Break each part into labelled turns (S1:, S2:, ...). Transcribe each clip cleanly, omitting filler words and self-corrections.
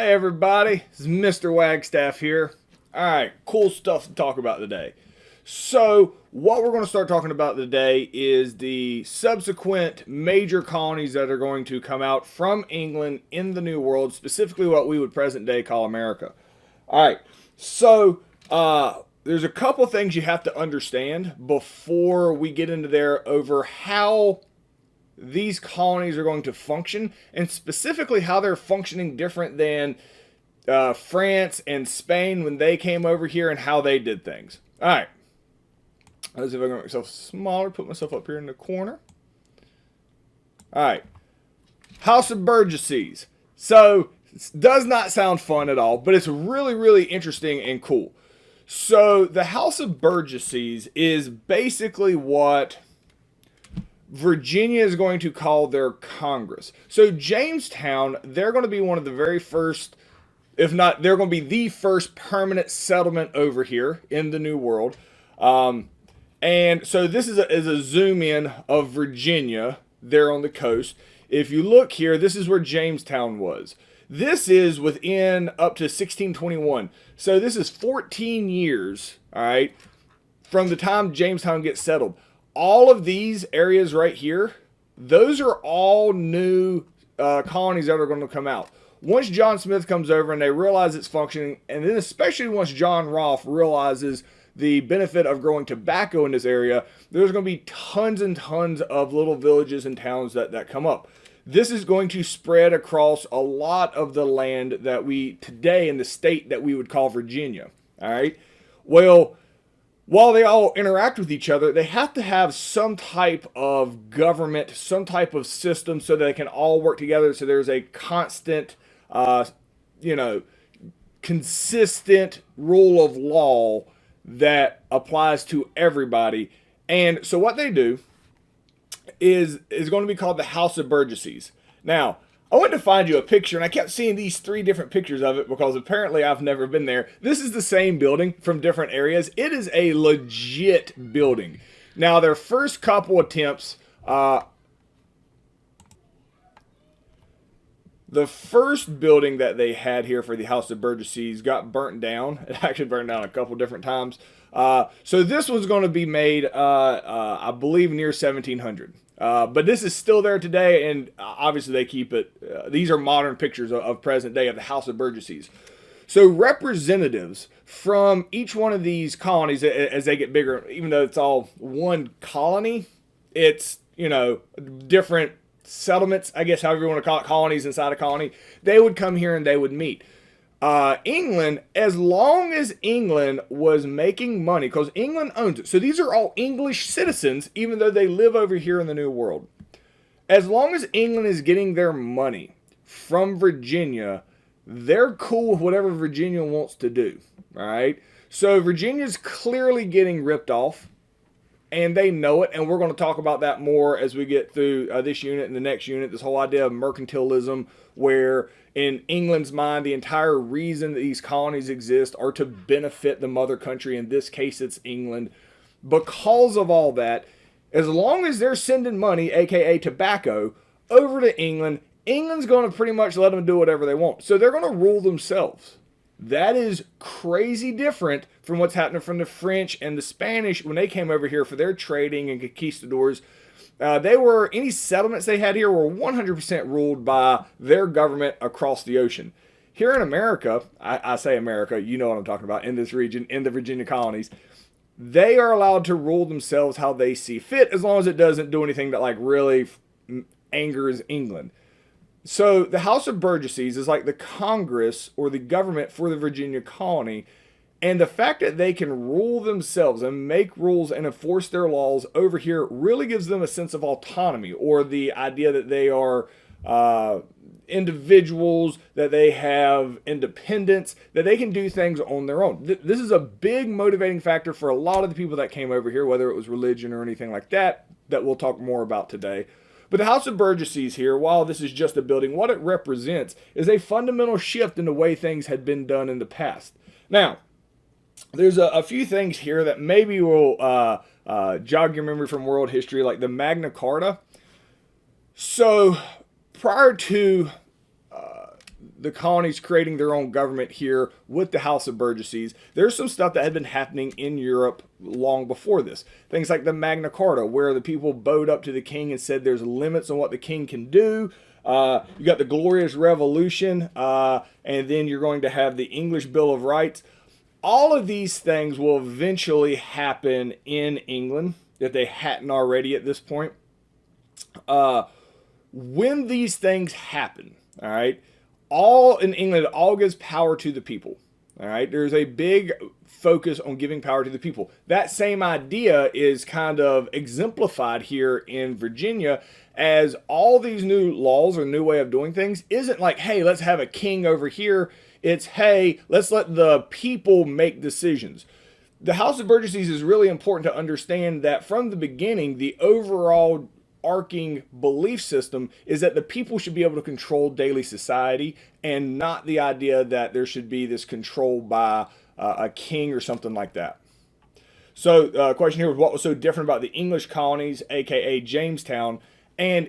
S1: Hey everybody, this is Mr. Wagstaff here. Alright, cool stuff to talk about today. So, what we're going to start talking about today is the subsequent major colonies that are going to come out from England in the New World, specifically what we would present day call America. Alright, so there's a couple things you have to understand before we get into there over how these colonies are going to function, and specifically how they're functioning different than France and Spain when they came over here and how they did things. All right. Let's see if I can make myself smaller, put myself up here in the corner. All right. House of Burgesses. So, it does not sound fun at all, but it's really, really interesting and cool. So, the House of Burgesses is basically what Virginia is going to call their Congress. So Jamestown, they're going to be one of the very first, if not, they're going to be the first permanent settlement over here in the New World. And so this is a zoom in of Virginia there on the coast. If you look here, this is where Jamestown was. This is within up to 1621. So this is 14 years, all right, from the time Jamestown gets settled. All of these areas right here, those are all new colonies that are going to come out. Once John Smith comes over and they realize it's functioning, and then especially once John Rolfe realizes the benefit of growing tobacco in this area, there's going to be tons and tons of little villages and towns that come up. This is going to spread across a lot of the land that we, today in the state that we would call Virginia. All right. Well, while they all interact with each other, they have to have some type of government, some type of system so they can all work together. So there's a constant, consistent rule of law that applies to everybody. And so what they do is going to be called the House of Burgesses. Now, I went to find you a picture, and I kept seeing these three different pictures of it because apparently I've never been there. This is the same building from different areas. It is a legit building. Now, their first couple attempts, the first building that they had here for the House of Burgesses got burnt down. It actually burned down a couple different times. So this was going to be made, I believe, near 1700. But this is still there today, and obviously they keep it. These are modern pictures of present day of the House of Burgesses. So representatives from each one of these colonies, as they get bigger, even though it's all one colony, it's, different settlements, I guess, however you want to call it, colonies inside a colony, they would come here and they would meet. England, as long as England was making money, because England owns it. So these are all English citizens, even though they live over here in the New World. As long as England is getting their money from Virginia, they're cool with whatever Virginia wants to do. All right. So Virginia's clearly getting ripped off, and they know it. And we're going to talk about that more as we get through this unit and the next unit. This whole idea of mercantilism, where in England's mind, the entire reason that these colonies exist are to benefit the mother country. In this case, it's England. Because of all that, as long as they're sending money, aka tobacco, over to England, England's going to pretty much let them do whatever they want. So they're going to rule themselves. That is crazy different from what's happening from the French and the Spanish when they came over here for their trading and conquistadors. Any settlements they had here were 100% ruled by their government across the ocean. Here in America, I say America, you know what I'm talking about, in this region, in the Virginia colonies, they are allowed to rule themselves how they see fit, as long as it doesn't do anything that really angers England. So the House of Burgesses is like the Congress or the government for the Virginia colony. And the fact that they can rule themselves and make rules and enforce their laws over here really gives them a sense of autonomy, or the idea that they are individuals, that they have independence, that they can do things on their own. This is a big motivating factor for a lot of the people that came over here, whether it was religion or anything like that, that we'll talk more about today. But the House of Burgesses here, while this is just a building, what it represents is a fundamental shift in the way things had been done in the past. Now, there's a few things here that maybe will jog your memory from world history, like the Magna Carta. So prior to the colonies creating their own government here with the House of Burgesses. There's some stuff that had been happening in Europe long before this. Things like the Magna Carta, where the people bowed up to the king and said there's limits on what the king can do. You got the Glorious Revolution, and then you're going to have the English Bill of Rights. All of these things will eventually happen in England, if they hadn't already at this point. When these things happen, all right, all in England, it all gives power to the people. All right, there's a big focus on giving power to the people. That same idea is kind of exemplified here in Virginia, as all these new laws or new way of doing things isn't like, hey, let's have a king over here. It's, hey, let's let the people make decisions. The House of Burgesses is really important to understand that from the beginning, the overall arcing belief system is that the people should be able to control daily society, and not the idea that there should be this control by a king or something like that. So question here was, what was so different about the English colonies, aka Jamestown, and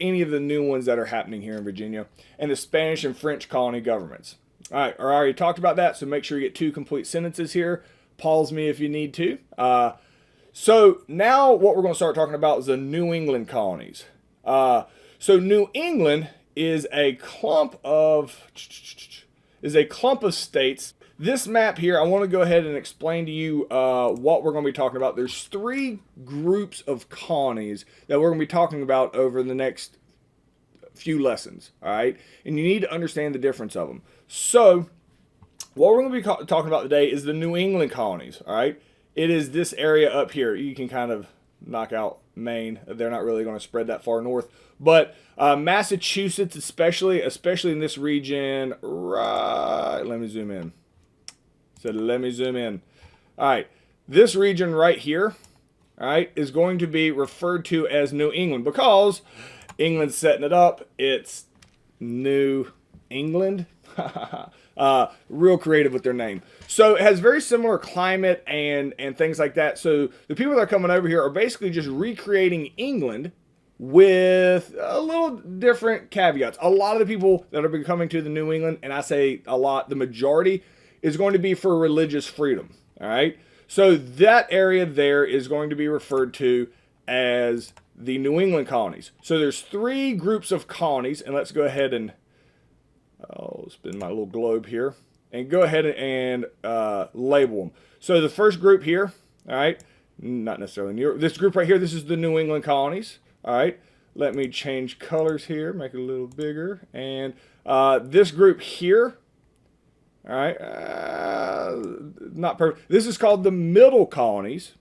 S1: any of the new ones that are happening here in Virginia, and the Spanish and French colony governments? All right, I already talked about that, so make sure you get 2 complete sentences here. Pause me if you need to. So now what we're going to start talking about is the New England colonies. So New England is a clump of states. This map here, I want to go ahead and explain to you what we're going to be talking about. There's 3 groups of colonies that we're going to be talking about over the next few lessons, all right? And you need to understand the difference of them. So what we're going to be talking about today is the New England colonies, all right? It is this area up here. You can kind of knock out Maine. They're not really going to spread that far north. But Massachusetts, especially in this region, right, let me zoom in. All right, this region right here, all right, is going to be referred to as New England because England's setting it up. It's New England. Real creative with their name. So it has very similar climate and things like that. So the people that are coming over here are basically just recreating England with a little different caveats. A lot of the people that are coming to the New England, and I say a lot, the majority, is going to be for religious freedom. All right. So that area there is going to be referred to as the New England colonies. So there's 3 groups of colonies, and let's go ahead and I'll spin my little globe here and go ahead and label them. So the first group here, all right, not necessarily New York. This group right here, this is the New England colonies. All right, let me change colors here, make it a little bigger. And this group here, all right, not perfect. This is called the Middle colonies.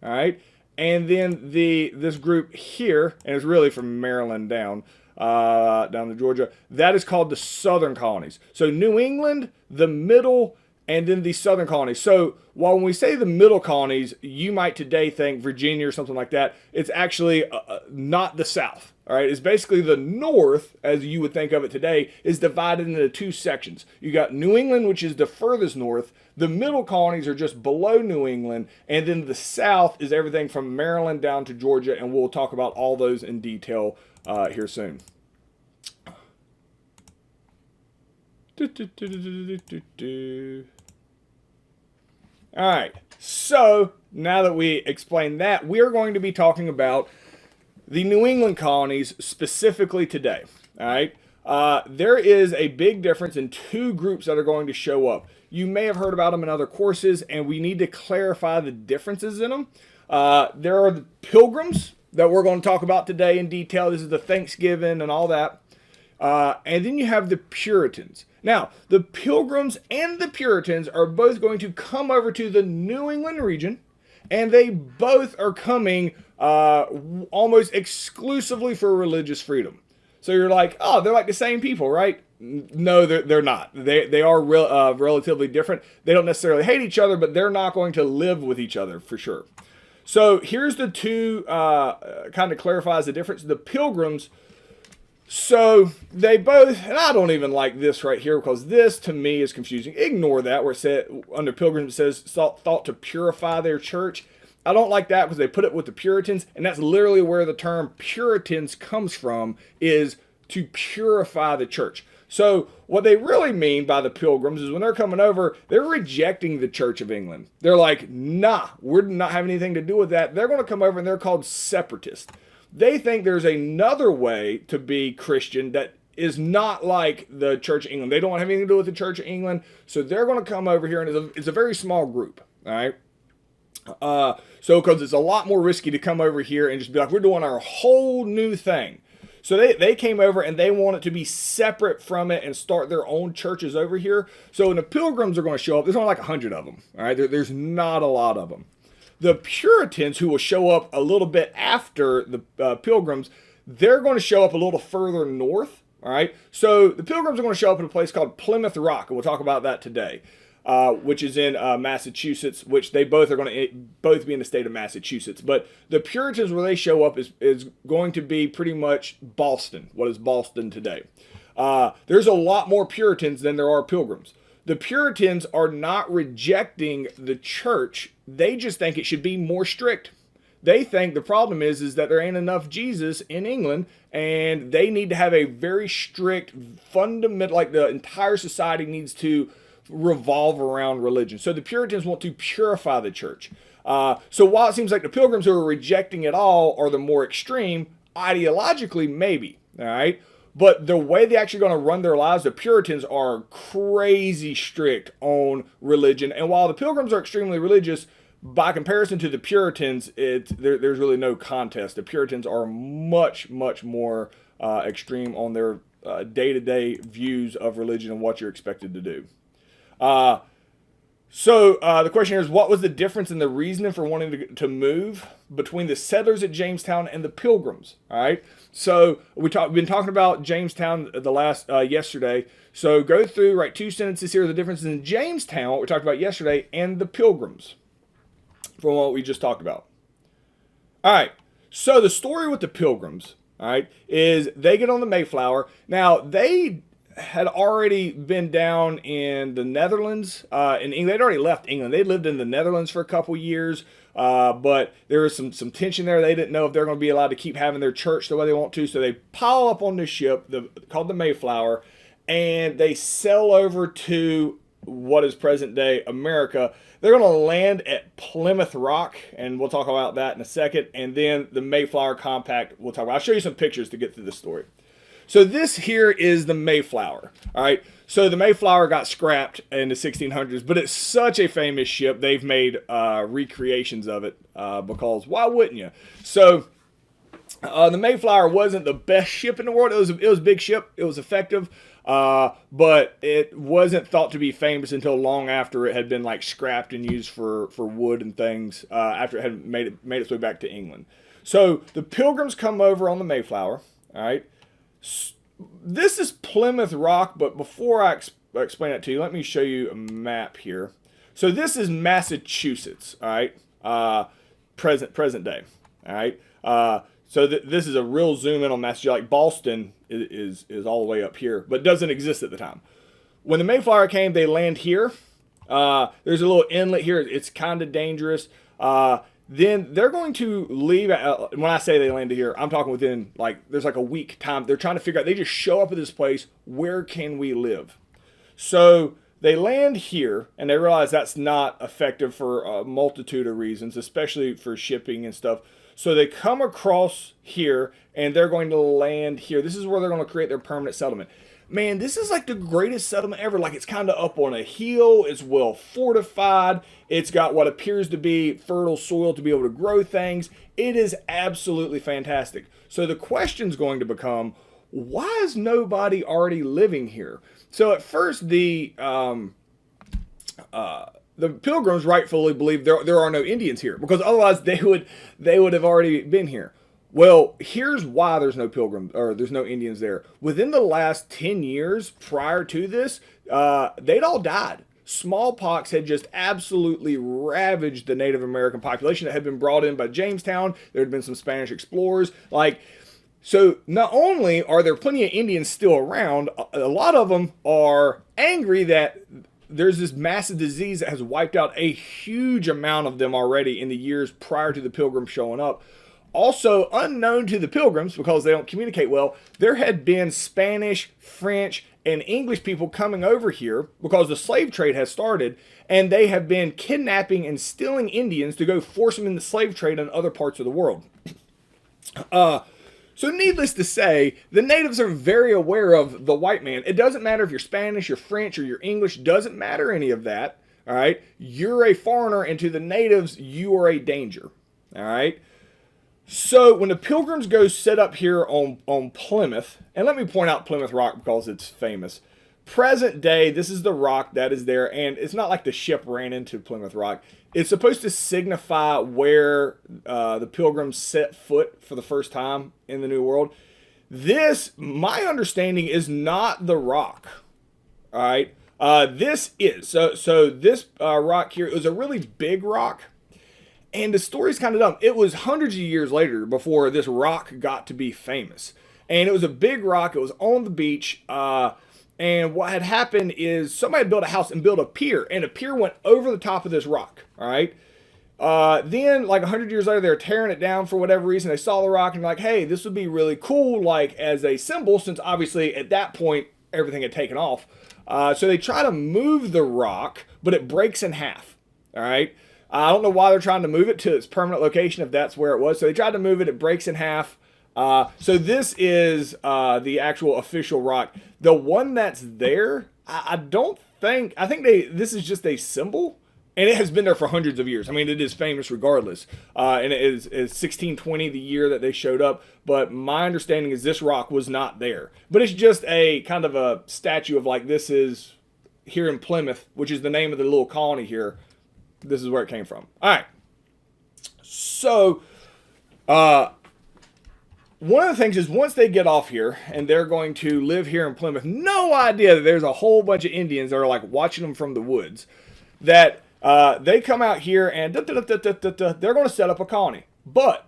S1: All right, and then this group here, and it's really from Maryland down to Georgia, that is called the Southern colonies. So New England, the Middle, and then the Southern colonies. So while when we say the Middle colonies, you might today think Virginia or something like that. It's actually not the South. All right, it's basically the North, as you would think of it today, is divided into 2 sections. You got New England, which is the furthest north. The Middle colonies are just below New England, and then the South is everything from Maryland down to Georgia, and we'll talk about all those in detail here soon. All right, so now that we explained that, we are going to be talking about the New England colonies specifically today. All right, there is a big difference in 2 groups that are going to show up. You may have heard about them in other courses, and we need to clarify the differences in them. There are the Pilgrims that we're going to talk about today in detail. This is the Thanksgiving and all that. And then you have the Puritans. Now, the Pilgrims and the Puritans are both going to come over to the New England region, and they both are coming almost exclusively for religious freedom. So you're like, oh, they're like the same people, right? No, they're not. They are relatively different. They don't necessarily hate each other, but they're not going to live with each other for sure. So here's the 2, kind of clarifies the difference. The Pilgrims, so they both, and I don't even like this right here because this to me is confusing. Ignore that where it said, under Pilgrims it says thought to purify their church. I don't like that because they put it with the Puritans, and that's literally where the term Puritans comes from, is to purify the church. So what they really mean by the Pilgrims is when they're coming over, they're rejecting the Church of England. They're like, nah, we're not having anything to do with that. They're going to come over and they're called separatists. They think there's another way to be Christian that is not like the Church of England. They don't have anything to do with the Church of England. So they're going to come over here, and it's a very small group, all right? So because it's a lot more risky to come over here and just be like, we're doing our whole new thing. So they came over and they want it to be separate from it and start their own churches over here. So when the Pilgrims are going to show up, there's only like 100 of them. All right, there's not a lot of them. The Puritans, who will show up a little bit after the Pilgrims, they're going to show up a little further north. All right, so the Pilgrims are going to show up in a place called Plymouth Rock, and we'll talk about that today. Which is in Massachusetts, which they both are going to both be in the state of Massachusetts. But the Puritans, where they show up, is going to be pretty much Boston. What is Boston today? There's a lot more Puritans than there are Pilgrims. The Puritans are not rejecting the church. They just think it should be more strict. They think the problem is that there ain't enough Jesus in England, and they need to have a very strict, fundamental, like the entire society needs to revolve around religion. So the Puritans want to purify the church. So while it seems like the Pilgrims who are rejecting it all are the more extreme, ideologically, maybe, all right? But the way they're actually going to run their lives, the Puritans are crazy strict on religion. And while the Pilgrims are extremely religious, by comparison to the Puritans, there's really no contest. The Puritans are much, much more extreme on their day-to-day views of religion and what you're expected to do. So the question here is, what was the difference in the reasoning for wanting to move between the settlers at Jamestown and the Pilgrims? All right. So we've been talking about Jamestown yesterday. So go through, write 2 sentences here. The differences in Jamestown, what we talked about yesterday, and the Pilgrims from what we just talked about. All right. So the story with the Pilgrims, all right, is they get on the Mayflower. Now they had already been down in the Netherlands, in England. They'd already left England. They lived in the Netherlands for a couple years, but there was some tension there. They didn't know if they're going to be allowed to keep having their church the way they want to, so they pile up on this ship called the Mayflower, and they sail over to what is present-day America. They're going to land at Plymouth Rock, and we'll talk about that in a second, and then the Mayflower Compact we'll talk about. I'll show you some pictures to get through the story. So this here is the Mayflower, all right? So the Mayflower got scrapped in the 1600s, but it's such a famous ship, they've made recreations of it because why wouldn't you? So the Mayflower wasn't the best ship in the world. It was a big ship. It was effective, but it wasn't thought to be famous until long after it had been like scrapped and used for wood and things after it had made its way back to England. So the Pilgrims come over on the Mayflower, all right? This is Plymouth Rock, but before I explain that to you, let me show you a map here. So this is Massachusetts, all right, present day, all right. So this is a real zoom in on Massachusetts. Like Boston is all the way up here, but doesn't exist at the time. When the Mayflower came, they land here. There's a little inlet here. It's kind of dangerous. Then they're going to leave. When I say they landed here, I'm talking within there's like a week time. They're trying to figure out, they just show up at this place. Where can we live? So they land here and they realize that's not effective for a multitude of reasons, especially for shipping and stuff. So they come across here and they're going to land here. This is where they're going to create their permanent settlement. Man, this is like the greatest settlement ever. Like, it's kind of up on a hill. It's well fortified. It's got what appears to be fertile soil to be able to grow things. It is absolutely fantastic. So the question's going to become, why is nobody already living here? So at first, the Pilgrims rightfully believe there are no Indians here, because otherwise they would have already been here. Well, here's why there's no Pilgrims, or there's no Indians there. Within the last 10 years prior to this, they'd all died. Smallpox had just absolutely ravaged the Native American population that had been brought in by Jamestown. There had been some Spanish explorers. So not only are there plenty of Indians still around, a lot of them are angry that there's this massive disease that has wiped out a huge amount of them already in the years prior to the Pilgrims showing up. Also, unknown to the Pilgrims, because they don't communicate well, there had been Spanish, French, and English people coming over here because the slave trade has started, and they have been kidnapping and stealing Indians to go force them in the slave trade in other parts of the world. So needless to say, the natives are very aware of the white man. It doesn't matter if you're Spanish, you're French, or you're English. Doesn't matter any of that. All right? You're a foreigner, and to the natives, you are a danger. All right? So when the Pilgrims go set up here on Plymouth, and let me point out Plymouth Rock because it's famous. Present day, this is the rock that is there, and it's not like the ship ran into Plymouth Rock. It's supposed to signify where the Pilgrims set foot for the first time in the New World. This, my understanding, is not the rock. All right, this is so this rock here, it was a really big rock. And the story's kind of dumb. It was hundreds of years later before this rock got to be famous. And it was a big rock. It was on the beach. And what had happened is somebody had built a house and built a pier. And a pier went over the top of this rock. All right. Then, like 100 years later, they were tearing it down for whatever reason. They saw the rock and like, hey, this would be really cool, like as a symbol, since obviously at that point, everything had taken off. So they try to move the rock, but it breaks in half. All right. I don't know why they're trying to move it to its permanent location if that's where it was. So they tried to move it. It breaks in half. So this is the actual official rock. The one that's there, I think this is just a symbol. And it has been there for hundreds of years. I mean, it is famous regardless. And it is 1620, the year that they showed up. But my understanding is this rock was not there. But it's just a kind of a statue of like, this is here in Plymouth, which is the name of the little colony here. This is where it came from. All right. So, one of the things is once they get off here and they're going to live here in Plymouth, no idea that there's a whole bunch of Indians that are like watching them from the woods, that they come out here and they're going to set up a colony. But,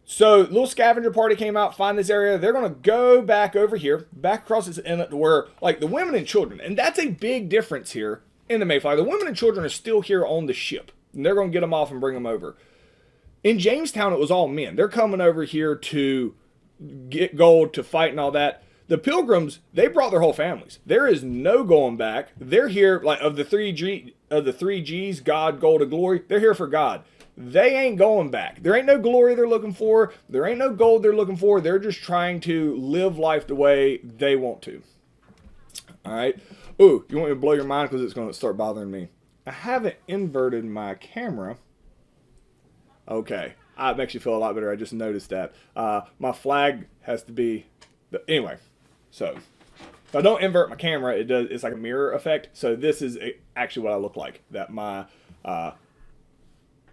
S1: so little scavenger party came out, find this area. They're going to go back over here, back across this inlet where like the women and children, and that's a big difference here. In the Mayflower, the women and children are still here on the ship. And they're going to get them off and bring them over. In Jamestown, it was all men. They're coming over here to get gold, to fight and all that. The Pilgrims, they brought their whole families. There is no going back. They're here, like of the three G's, God, gold, and glory. They're here for God. They ain't going back. There ain't no glory they're looking for. There ain't no gold they're looking for. They're just trying to live life the way they want to. All right. Ooh, you want me to blow your mind because it's going to start bothering me. I haven't inverted my camera. Okay. It makes you feel a lot better. I just noticed that. My flag has to be... Anyway. So, if I don't invert my camera, it's like a mirror effect. So this is actually what I look like. That my...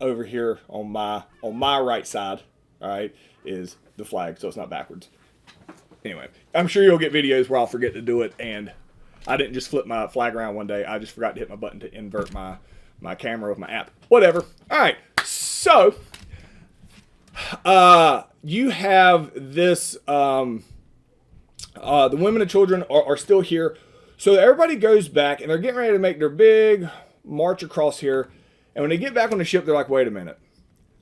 S1: over here on my right side, all right, is the flag. So it's not backwards. Anyway. I'm sure you'll get videos where I'll forget to do it and... I didn't just flip my flag around one day. I just forgot to hit my button to invert my camera with my app. Whatever. All right. So, you have this, the women and children are still here. So everybody goes back and they're getting ready to make their big march across here. And when they get back on the ship, they're like, wait a minute.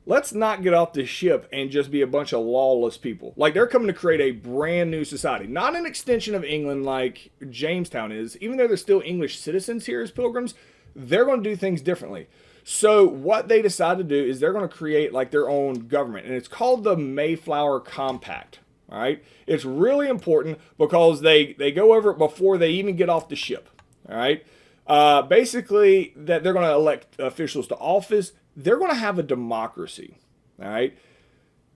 S1: Let's not get off this ship and just be a bunch of lawless people. Like, they're coming to create a brand new society. Not an extension of England like Jamestown is. Even though they're still English citizens here as Pilgrims, they're going to do things differently. So what they decide to do is they're going to create, like, their own government. And it's called the Mayflower Compact. All right? It's really important because they go over it before they even get off the ship. All right? Basically, that they're going to elect officials to office. They're going to have a democracy, all right?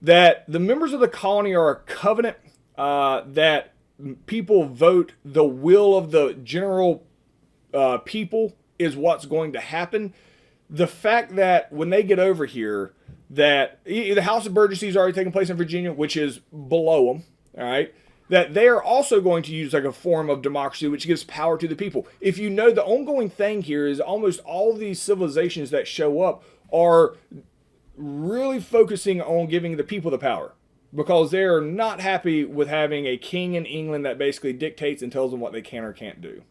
S1: That the members of the colony are a covenant, that people vote, the will of the general people is what's going to happen. The fact that when they get over here, that the House of Burgesses already taking place in Virginia, which is below them, all right? That they are also going to use like a form of democracy, which gives power to the people. If you know, the ongoing thing here is almost all these civilizations that show up are really focusing on giving the people the power because they're not happy with having a king in England that basically dictates and tells them what they can or can't do.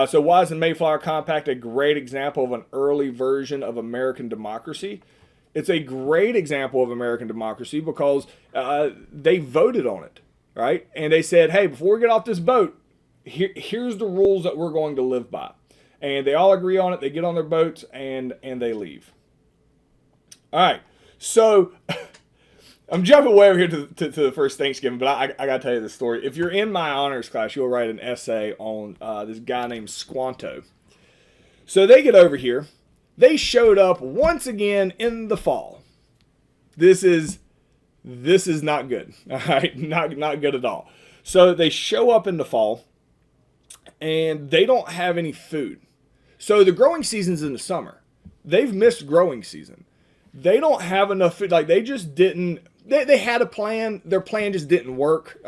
S1: So why is the Mayflower Compact a great example of an early version of American democracy? It's a great example of American democracy because they voted on it, right? And they said, hey, before we get off this boat, here's the rules that we're going to live by. And they all agree on it. They get on their boats and they leave. All right. So I'm jumping way over here to the first Thanksgiving, but I got to tell you this story. If you're in my honors class, you'll write an essay on this guy named Squanto. So they get over here. They showed up once again in the fall. This is not good. All right, not good at all. So they show up in the fall, and they don't have any food. So the growing season's in the summer. They've missed growing season. They don't have enough food. Like, they just didn't. They had a plan. Their plan just didn't work.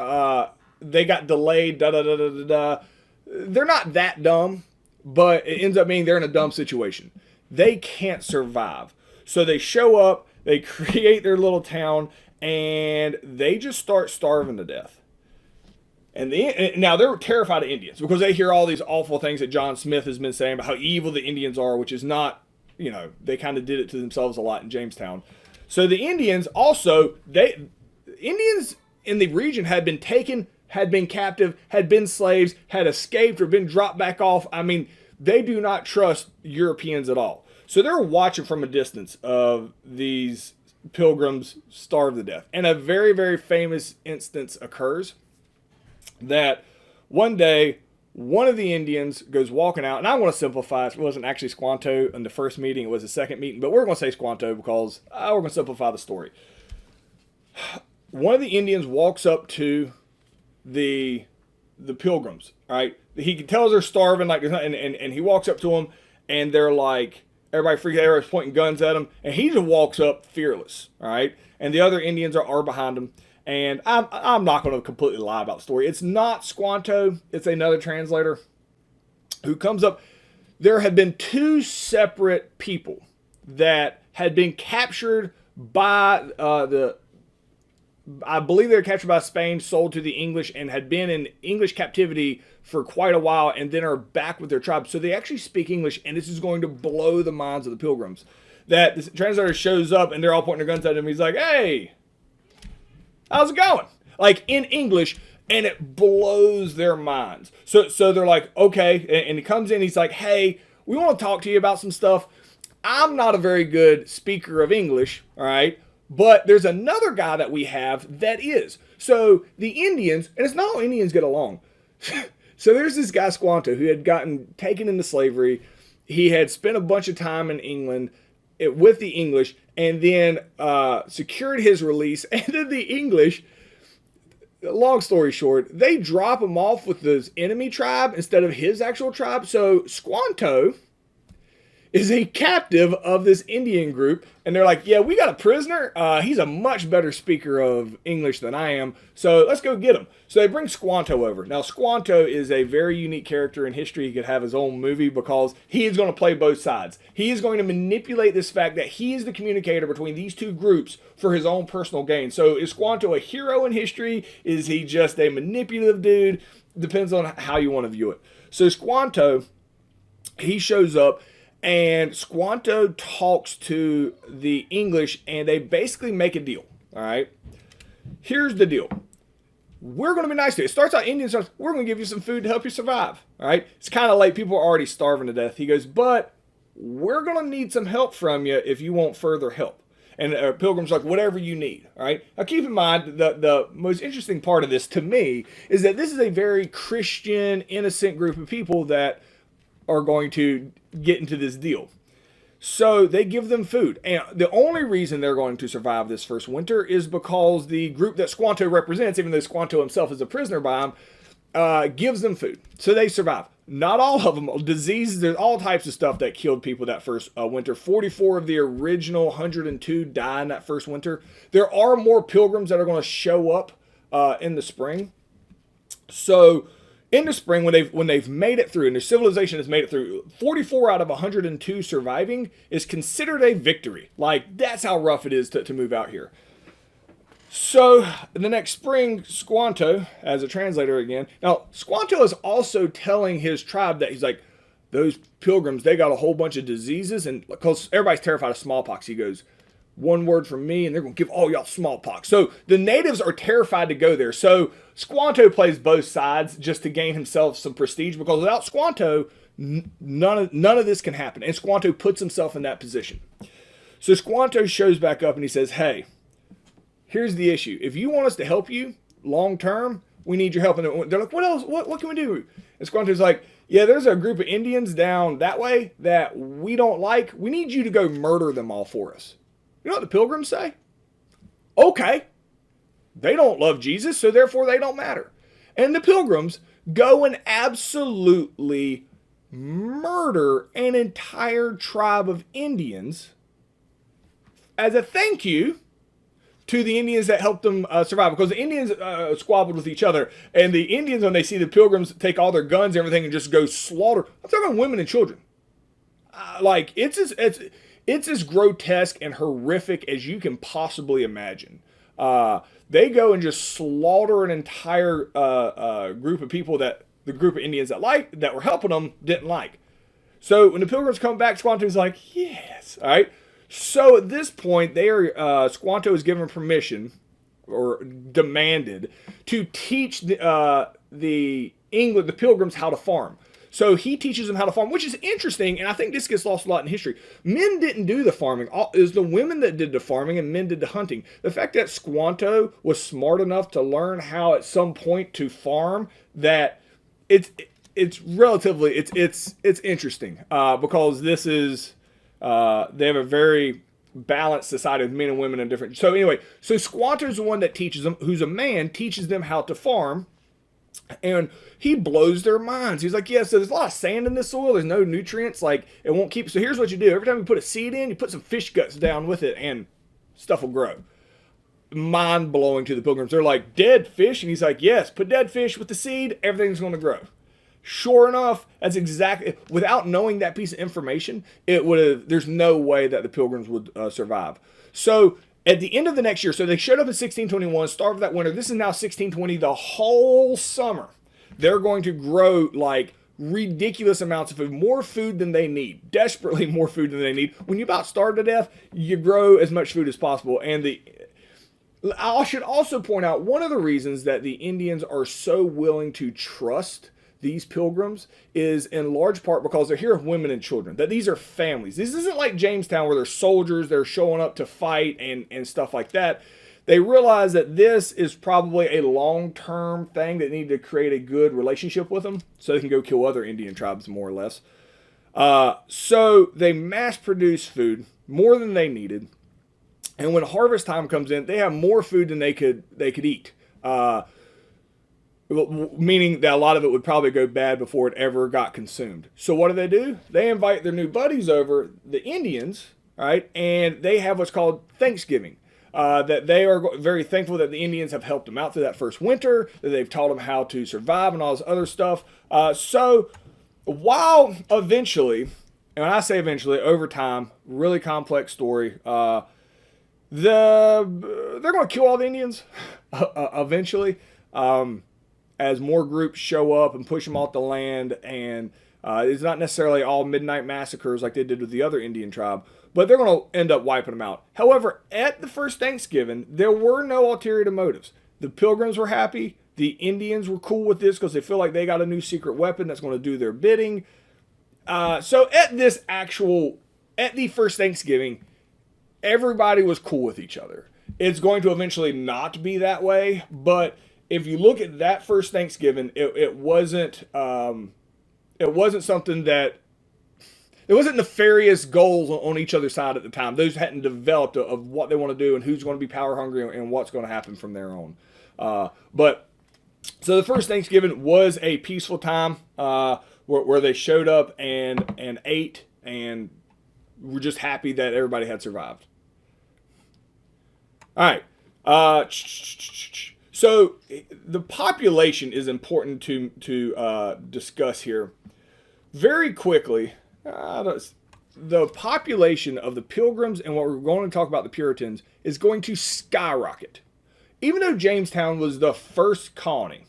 S1: They got delayed. They're not that dumb, but it ends up being they're in a dumb situation. They can't survive. So they show up, they create their little town, and they just start starving to death. And now they're terrified of Indians because they hear all these awful things that John Smith has been saying about how evil the Indians are, which is not, they kind of did it to themselves a lot in Jamestown. So the Indians also, Indians in the region had been taken, had been captive, had been slaves, had escaped or been dropped back off. I mean, they do not trust Europeans at all. So they're watching from a distance of these pilgrims starve to death. And a very, very famous instance occurs that one day, one of the Indians goes walking out, and I want to simplify. It wasn't actually Squanto in the first meeting. It was the second meeting, but we're going to say Squanto because we're going to simplify the story. One of the Indians walks up to the pilgrims, right? He tells they're starving, like, and he walks up to them, and they're like, everybody freaks out, everybody's pointing guns at him, and he just walks up fearless, all right? And the other Indians are behind him. And I'm not going to completely lie about the story. It's not Squanto. It's another translator who comes up. There had been two separate people that had been captured by I believe they were captured by Spain, sold to the English, and had been in English captivity for quite a while, and then are back with their tribe. So they actually speak English, and this is going to blow the minds of the pilgrims. That this translator shows up, and they're all pointing their guns at him. He's like, hey, how's it going? Like, in English, and it blows their minds. So they're like, okay. And he comes in, he's like, hey, we want to talk to you about some stuff. I'm not a very good speaker of English, all right? But there's another guy that we have that is. So the Indians, and it's not all Indians get along. So there's this guy, Squanto, who had gotten taken into slavery. He had spent a bunch of time in England with the English, and then secured his release. And then the English, long story short, they drop him off with this enemy tribe instead of his actual tribe. So Squanto is a captive of this Indian group, and they're like, yeah, we got a prisoner. He's a much better speaker of English than I am, so let's go get him. So they bring Squanto over. Now, Squanto is a very unique character in history. He could have his own movie because he is going to play both sides. He is going to manipulate this fact that he is the communicator between these two groups for his own personal gain. So is Squanto a hero in history? Is he just a manipulative dude? Depends on how you want to view it. So Squanto, he shows up, and Squanto talks to the English, and they basically make a deal, all right? Here's the deal. We're going to be nice to you. It starts out, Indians starts, we're going to give you some food to help you survive, all right? It's kind of like people are already starving to death. He goes, but we're going to need some help from you if you want further help. And Pilgrim's like, whatever you need, all right? Now, keep in mind, the most interesting part of this, to me, is that this is a very Christian, innocent group of people that are going to get into this deal. So they give them food. And the only reason they're going to survive this first winter is because the group that Squanto represents, even though Squanto himself is a prisoner by him, gives them food. So they survive. Not all of them. Diseases, there's all types of stuff that killed people that first winter. 44 of the original 102 died in that first winter. There are more pilgrims that are going to show up in the spring. So in the spring, when they've made it through, and their civilization has made it through, 44 out of 102 surviving is considered a victory. Like, that's how rough it is to move out here. So the next spring, Squanto, as a translator again, now Squanto is also telling his tribe that he's like, those pilgrims, they got a whole bunch of diseases, and because everybody's terrified of smallpox, he goes, one word from me and they're going to give all y'all smallpox. So the natives are terrified to go there. So Squanto plays both sides just to gain himself some prestige, because without Squanto, none of this can happen. And Squanto puts himself in that position. So Squanto shows back up and he says, hey, here's the issue. If you want us to help you long term, we need your help. And they're like, what else? What can we do? And Squanto's like, yeah, there's a group of Indians down that way that we don't like. We need you to go murder them all for us. You know what the Pilgrims say? Okay. They don't love Jesus, so therefore they don't matter. And the Pilgrims go and absolutely murder an entire tribe of Indians as a thank you to the Indians that helped them survive, because the Indians squabbled with each other, and the Indians, when they see the Pilgrims take all their guns and everything and just go slaughter, I'm talking about women and children. Like it's as grotesque and horrific as you can possibly imagine. They go and just slaughter an entire group of people that the group of Indians that were helping them didn't like. So when the Pilgrims come back, Squanto's like, yes, all right. So at this point, Squanto is given permission or demanded to teach the Pilgrims how to farm. So he teaches them how to farm, which is interesting, and I think this gets lost a lot in history. Men didn't do the farming. It was the women that did the farming, and men did the hunting. The fact that Squanto was smart enough to learn how at some point to farm, that it's interesting because this is. They have a very balanced society with men and women and different. So anyway, so Squanto's the one that teaches them, who's a man, teaches them how to farm, and he blows their minds. He's like, yeah, so there's a lot of sand in this soil. There's no nutrients. Like, it won't keep. So here's what you do. Every time you put a seed in, you put some fish guts down with it, and stuff will grow. Mind blowing to the Pilgrims. They're like, dead fish? And he's like, yes, put dead fish with the seed, everything's going to grow. Sure enough, that's exactly, without knowing that piece of information, there's no way that the Pilgrims would survive. So at the end of the next year, so they showed up in 1621, started that winter. This is now 1620, the whole summer. They're going to grow like ridiculous amounts of food, more food than they need, desperately more food than they need. When you about starve to death, you grow as much food as possible. And I should also point out, one of the reasons that the Indians are so willing to trust these Pilgrims is in large part because they're here with women and children, that these are families. This isn't like Jamestown where they're soldiers, they're showing up to fight and stuff like that. They realize that this is probably a long-term thing that need to create a good relationship with them so they can go kill other Indian tribes, more or less. So they mass-produce food, more than they needed. And when harvest time comes in, they have more food than they could eat. Meaning that a lot of it would probably go bad before it ever got consumed. So what do? They invite their new buddies over, the Indians, right? And they have what's called Thanksgiving. That they are very thankful that the Indians have helped them out through that first winter, that they've taught them how to survive and all this other stuff. So while eventually, and when I say eventually, over time, really complex story, they're going to kill all the Indians eventually. As more groups show up and push them off the land, and it's not necessarily all midnight massacres like they did with the other Indian tribe, but they're going to end up wiping them out. However, at the first Thanksgiving, there were no ulterior motives. The Pilgrims were happy. The Indians were cool with this because they feel like they got a new secret weapon that's going to do their bidding. So at the first Thanksgiving, everybody was cool with each other. It's going to eventually not be that way, but if you look at that first Thanksgiving, it wasn't something that, it wasn't nefarious goals on each other's side at the time. Those hadn't developed of what they want to do and who's going to be power hungry and what's going to happen from there on. But so the first Thanksgiving was a peaceful time where they showed up and ate and were just happy that everybody had survived. All right. So the population is important to discuss here. Very quickly, the population of the Pilgrims and what we're going to talk about, the Puritans, is going to skyrocket. Even though Jamestown was the first colony,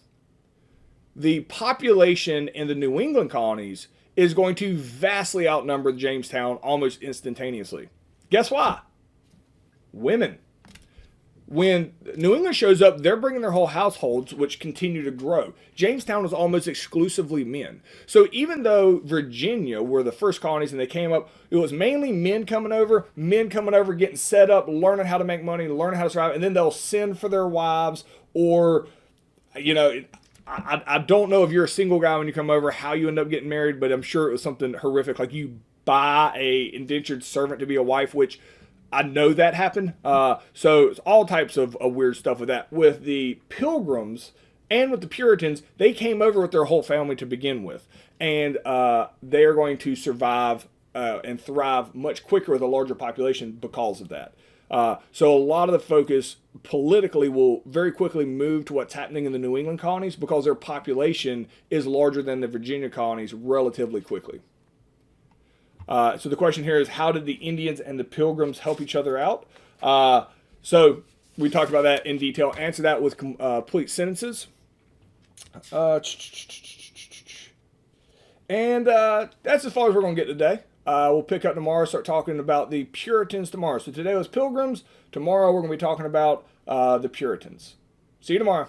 S1: the population in the New England colonies is going to vastly outnumber Jamestown almost instantaneously. Guess why? Women. When New England shows up, they're bringing their whole households, which continue to grow. Jamestown was almost exclusively men. So even though Virginia were the first colonies and they came up, it was mainly men coming over, getting set up, learning how to make money, learning how to survive, and then they'll send for their wives. Or, you know, I don't know if you're a single guy when you come over, how you end up getting married, but I'm sure it was something horrific. Like you buy a indentured servant to be a wife, which I know that happened. So it's all types of weird stuff with that. With the Pilgrims and with the Puritans, they came over with their whole family to begin with. And they are going to survive and thrive much quicker with a larger population because of that. So a lot of the focus politically will very quickly move to what's happening in the New England colonies because their population is larger than the Virginia colonies relatively quickly. So the question here is, how did the Indians and the Pilgrims help each other out? So we talked about that in detail. Answer that with complete sentences. And that's as far as we're going to get today. We'll pick up tomorrow, start talking about the Puritans tomorrow. So today was Pilgrims. Tomorrow we're going to be talking about the Puritans. See you tomorrow.